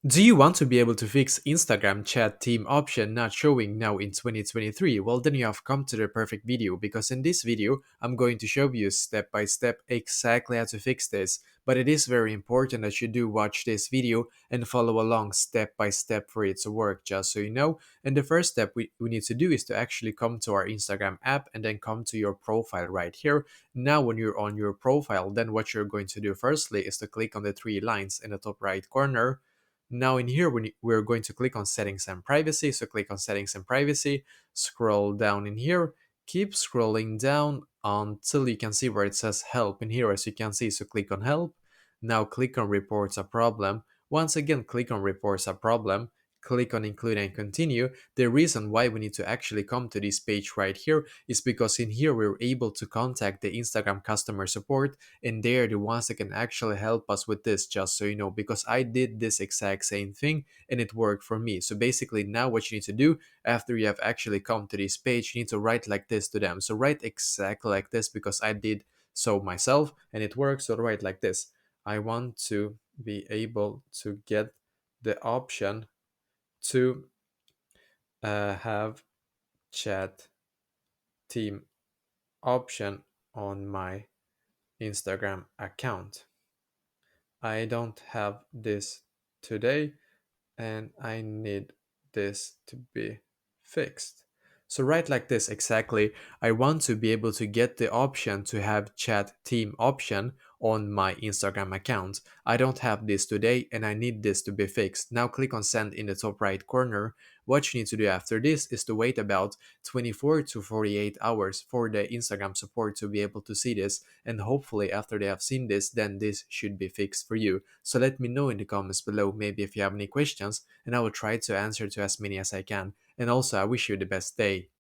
Do you want to be able to fix Instagram chat theme option not showing now in 2023? Well, then you have come to the perfect video because in this video, I'm going to show you step by step exactly how to fix this. But it is very important that you do watch this video and follow along step by step for it to work, just so you know. And the first step we need to do is to actually come to our Instagram app and then come to your profile right here. Now, when you're on your profile, then what you're going to do firstly is to click on the three lines in the top right corner. Now in here, we're going to click on settings and privacy. So click on settings and privacy, scroll down in here, keep scrolling down until you can see where it says help in here, as you can see. So click on help. Now click on reports a problem. Once again, click on reports a problem. Click on include and continue. The reason why we need to actually come to this page right here is because in here we're able to contact the Instagram customer support, and they're the ones that can actually help us with this, just so you know, because I did this exact same thing and it worked for me. So basically, now what you need to do after you have actually come to this page, you need to write like this to them. So write exactly like this because I did so myself and it works. So write like this: I want to be able to get the option to have chat team option on my Instagram account. I don't have this today and I need this to be fixed. So write like this exactly: I want to be able to get the option to have chat team option on my Instagram account. I don't have this today and I need this to be fixed. Now click on send in the top right corner. What you need to do after this is to wait about 24 to 48 hours for the Instagram support to be able to see this, and hopefully after they have seen this, then this should be fixed for you. So let me know in the comments below maybe if you have any questions, and I will try to answer to as many as I can. And also, I wish you the best day.